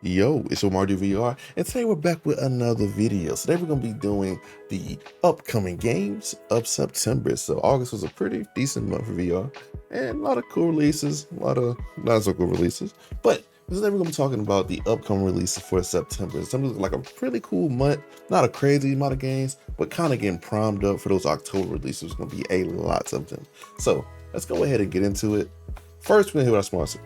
Yo, it's your MartydudeVR, and today we're back with another video. Today we're going to be doing the upcoming games of September. So August was a pretty decent month for VR, and a lot of cool releases, a lot of not so cool releases. But today we're going to be talking about the upcoming releases for September. September looks like a pretty cool month, not a crazy amount of games, but kind of getting primed up for those October releases. There's going to be a lot of them. So let's go ahead and get into it. First, we're going to hit our sponsor.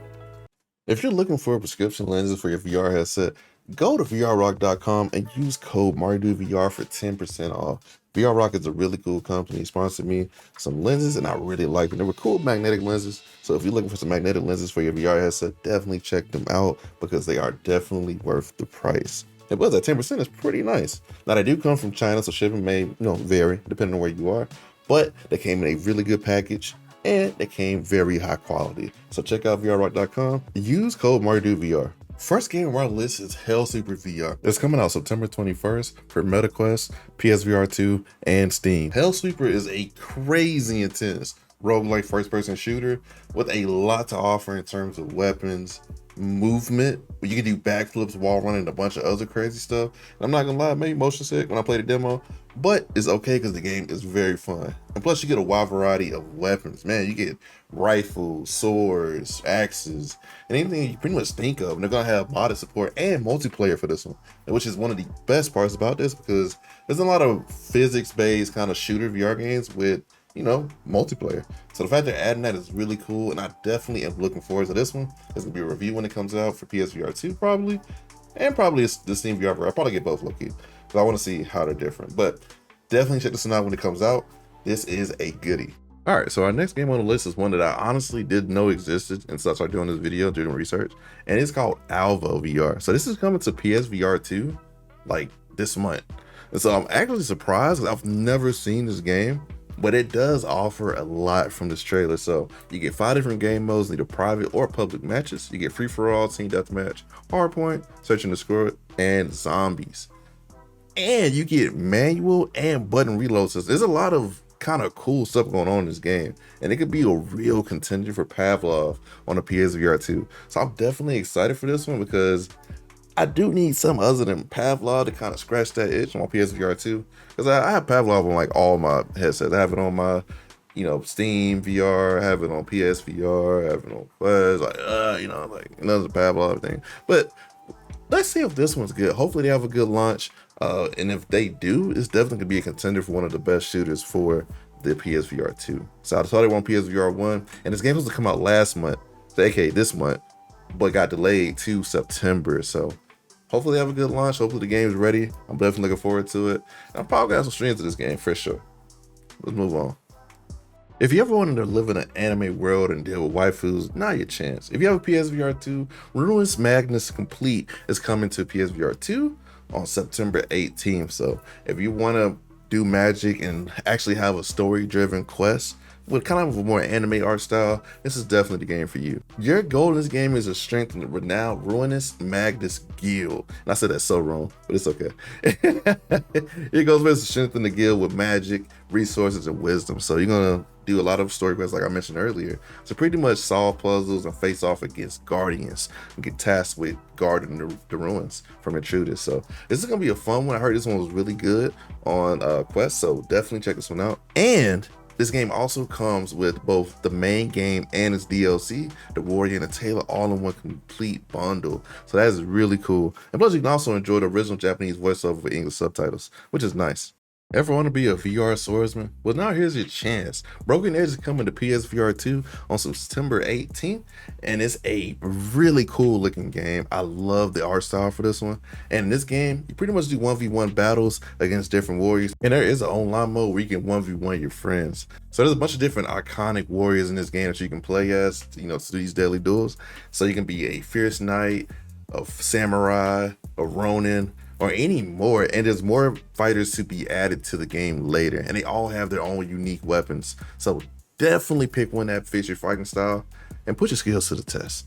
If you're looking for prescription lenses for your VR headset, go to VRrock.com and use code MartydudeVR for 10% off. VRrock is a really cool company. It sponsored me some lenses and I really like them. They were cool magnetic lenses. So if you're looking for some magnetic lenses for your VR headset, definitely check them out because they are definitely worth the price. And plus that 10% is pretty nice. Now they do come from China, so shipping may vary depending on where you are, but they came in a really good package. And they came very high quality. So check out VRrock.com. Use code MartydudeVR. First game on our list is Hellsweeper VR. It's coming out September 21st for Quest, PSVR2, and Steam. Hellsweeper is a crazy intense roguelike first-person shooter with a lot to offer in terms of weapons, movement. You can do backflips, wall running, a bunch of other crazy stuff. And I'm not gonna lie, maybe motion sick when I played the demo, but it's okay because the game is very fun. And plus you get a wide variety of weapons. Man, you get rifles, swords, axes, and anything you pretty much think of. And they're gonna have modded support and multiplayer for this one, which is one of the best parts about this because there's a lot of physics-based kind of shooter VR games with multiplayer. So the fact they're adding that is really cool, and I definitely am looking forward to this one. There's gonna be a review when it comes out for PSVR2 probably, and probably the Steam VR. I'll probably get both low-key, because I want to see how they're different. But definitely check this one out when it comes out. This is a goodie. All right, so our next game on the list is one that I honestly didn't know existed and so I started doing this video, doing research, and it's called Alvo VR. So this is coming to PSVR2 like this month. And so I'm actually surprised because I've never seen this game, but it does offer a lot from this trailer. So you get 5 different game modes, either private or public matches. You get free-for-all, team deathmatch, hardpoint, search and destroy, and zombies. And you get manual and button reload systems. There's a lot of kind of cool stuff going on in this game, and it could be a real contender for Pavlov on the PSVR 2. So I'm definitely excited for this one because I do need something other than Pavlov to kind of scratch that itch on my PSVR 2. Because I have Pavlov on like all my headsets. I have it on my, Steam VR, I have it on PSVR, I have it on Quest, like another Pavlov thing. But let's see if this one's good. Hopefully they have a good launch. And if they do, it's definitely gonna be a contender for one of the best shooters for the PSVR 2. So I saw they were on PSVR 1, and this game was to come out last month, aka this month, but got delayed to September. So hopefully they have a good launch. Hopefully the game's ready. I'm definitely looking forward to it. And I'm probably gonna have some streams of this game for sure. Let's move on. If you ever wanted to live in an anime world and deal with waifus, now your chance. If you have a PSVR 2, RUINSMAGUS Complete is coming to PSVR 2 on September 18th. So if you want to do magic and actually have a story-driven quest with kind of a more anime art style, this is definitely the game for you. Your goal in this game is to strengthen the renowned RUINSMAGUS Guild. And I said that so wrong, but it's okay. It goes with to strengthen the guild with magic, resources, and wisdom. So you're gonna do a lot of story quests like I mentioned earlier. So pretty much solve puzzles and face off against guardians and get tasked with guarding the ruins from intruders. So this is gonna be a fun one. I heard this one was really good on Quest, so definitely check this one out. And this game also comes with both the main game and its DLC, the Warrior and the Tailor, all in one complete bundle. So that is really cool. And plus you can also enjoy the original Japanese voiceover with English subtitles, which is nice. Ever want to be a VR swordsman? Well, now here's your chance. Broken Edge is coming to PSVR 2 on September 18th, and it's a really cool looking game. I love the art style for this one. And in this game, you pretty much do 1v1 battles against different warriors, and there is an online mode where you can 1v1 your friends. So there's a bunch of different iconic warriors in this game that you can play as, to do these deadly duels. So you can be a fierce knight, a samurai, a ronin, or any more, and there's more fighters to be added to the game later, and they all have their own unique weapons. So definitely pick one that fits your fighting style and put your skills to the test.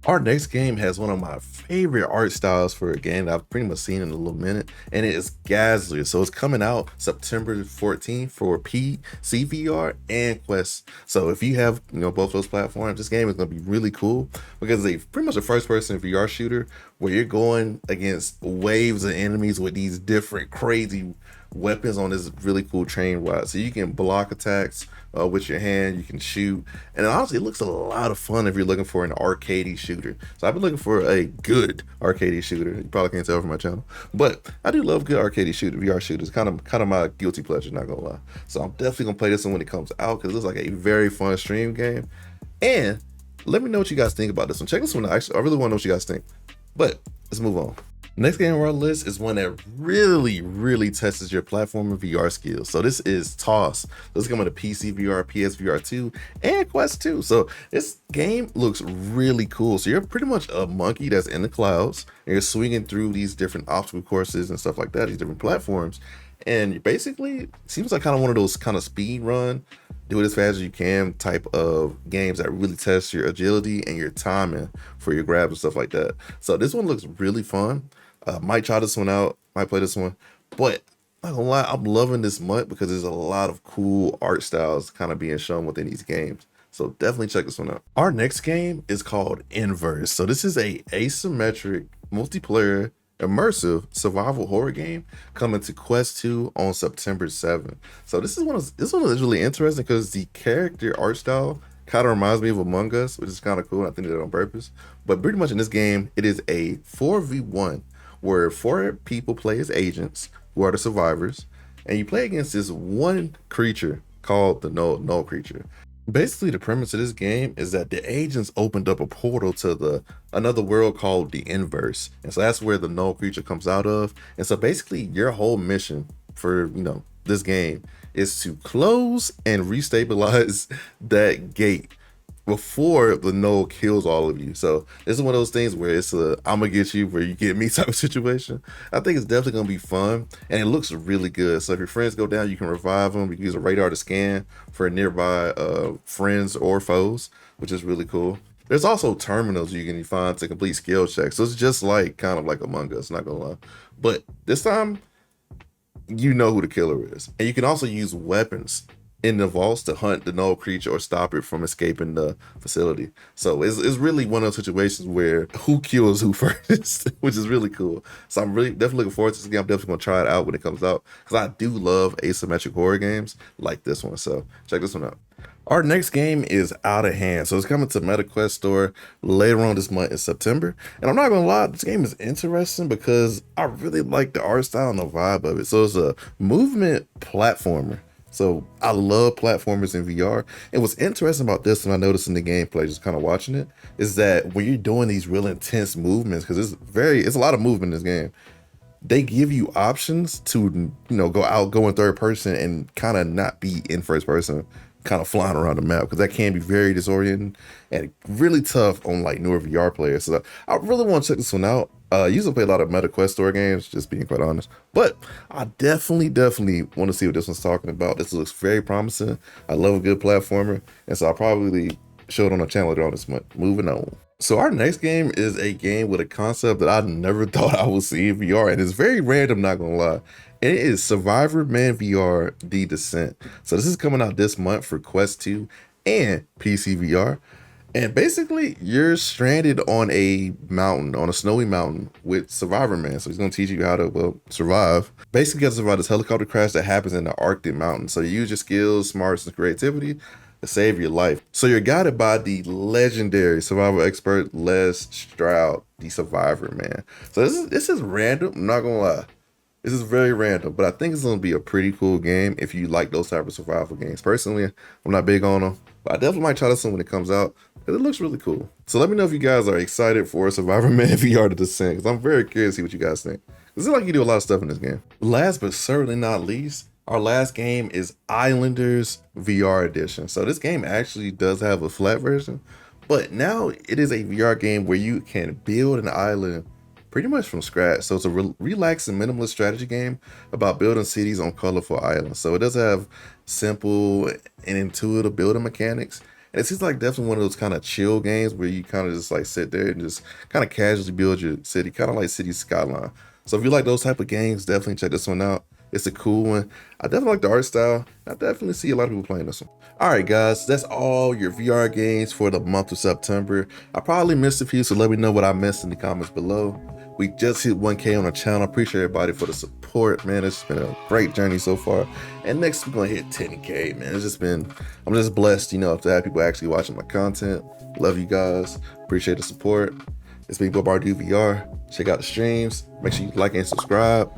Our next game has one of my favorite art styles for a game that I've pretty much seen in a little minute, and it is Gazzlers. So it's coming out September 14th for PCVR and Quest. So if you have both those platforms, this game is going to be really cool because it's pretty much a first-person VR shooter where you're going against waves of enemies with these different crazy weapons on this really cool train ride. So you can block attacks with your hand, you can shoot, and honestly it looks a lot of fun if you're looking for an arcadey shooter. So I've been looking for a good arcadey shooter. You probably can't tell from my channel, but I do love good arcadey shooter, VR shooters. Kind of my guilty pleasure, not gonna lie. So I'm definitely gonna play this one when it comes out because it looks like a very fun stream game. And let me know what you guys think about this one. Check this one out. Actually, I really want to know what you guys think. But let's move on. Next game on our list is one that really tests your platform and VR skills. So this is Toss. This is coming to PCVR, PSVR2, and Quest 2. So this game looks really cool. So you're pretty much a monkey that's in the clouds, and you're swinging through these different obstacle courses and stuff like that, these different platforms. And you basically, seems like kind of one of those kind of speed run, do it as fast as you can type of games that really test your agility and your timing for your grabs and stuff like that. So this one looks really fun. Might try this one out, might play this one, but not gonna lie, I'm loving this month because there's a lot of cool art styles kind of being shown within these games. So definitely check this one out. Our next game is called Inverse. So this is a asymmetric multiplayer immersive survival horror game coming to Quest 2 on September 7th. So this one is really interesting because the character art style kind of reminds me of Among Us, which is kind of cool. I think they did it on purpose. But pretty much in this game, it is a 4v1 where 4 people play as agents who are the survivors, and you play against this one creature called the null creature. Basically, the premise of this game is that the agents opened up a portal to another world called the Inverse, and so that's where the null creature comes out of. And so basically, your whole mission for this game is to close and restabilize that gate before the null kills all of you. So this is one of those things where it's a I'm gonna get you where you get me type of situation. I think it's definitely gonna be fun, and it looks really good. So if your friends go down, you can revive them. You can use a radar to scan for nearby friends or foes, which is really cool. There's also terminals you can find to complete skill checks. So it's just like kind of like Among Us, not gonna lie. But this time, you know who the killer is. And you can also use weapons in the vaults to hunt the null creature or stop it from escaping the facility. So it's really one of those situations where who kills who first, which is really cool. So I'm definitely looking forward to this game. I'm definitely gonna try it out when it comes out because I do love asymmetric horror games like this one. So check this one out. Our next game is Outta Hand. So it's coming to MetaQuest store later on this month in September. And I'm not gonna lie, this game is interesting because I really like the art style and the vibe of it. So it's a movement platformer. So I love platformers in VR. And what's interesting about this, and I noticed in the gameplay, just kind of watching it, is that when you're doing these real intense movements, because it's a lot of movement in this game, they give you options to go in third person and kind of not be in first person, kind of flying around the map, because that can be very disorienting and really tough on like newer VR players. So I really want to check this one out. I usually play a lot of MetaQuest store games, just being quite honest, but I definitely want to see what this one's talking about. This looks very promising. I love a good platformer, and so I'll probably show it on the channel later on this month. Moving on. So our next game is a game with a concept that I never thought I would see in VR, and it's very random, not gonna lie. It is Survivor Man VR The Descent. So this is coming out this month for Quest 2 and PCVR. And basically, you're stranded on a mountain, on a snowy mountain with Survivor Man. So he's going to teach you how to, survive. Basically, you have to survive this helicopter crash that happens in the Arctic mountains. So you use your skills, smarts, and creativity to save your life. So you're guided by the legendary survival expert, Les Stroud, the Survivor Man. So this is random, I'm not going to lie. This is very random, but I think it's going to be a pretty cool game if you like those type of survival games. Personally, I'm not big on them, but I definitely might try this one when it comes out, because it looks really cool. So let me know if you guys are excited for Survivor Man VR The Descent, because I'm very curious to see what you guys think. It seems like you do a lot of stuff in this game. Last but certainly not least, our last game is Islanders VR Edition. So this game actually does have a flat version, but now it is a VR game where you can build an island pretty much from scratch. So it's a relaxing minimalist strategy game about building cities on colorful islands. So it does have simple and intuitive building mechanics. And it seems like definitely one of those kind of chill games where you kind of just like sit there and just kind of casually build your city, kind of like City Skyline. So if you like those type of games, definitely check this one out. It's a cool one. I definitely like the art style. I definitely see a lot of people playing this one. All right, guys, that's all your VR games for the month of September. I probably missed a few, so let me know what I missed in the comments below. We just hit 1K on the channel. Appreciate everybody for the support, man. It's been a great journey so far. And next we're gonna hit 10K, man. I'm just blessed, you know, to have people actually watching my content. Love you guys. Appreciate the support. It's been MartydudeVR. Check out the streams. Make sure you like and subscribe.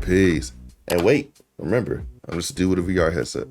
Peace. And wait, remember, I'm just a dude with a VR headset.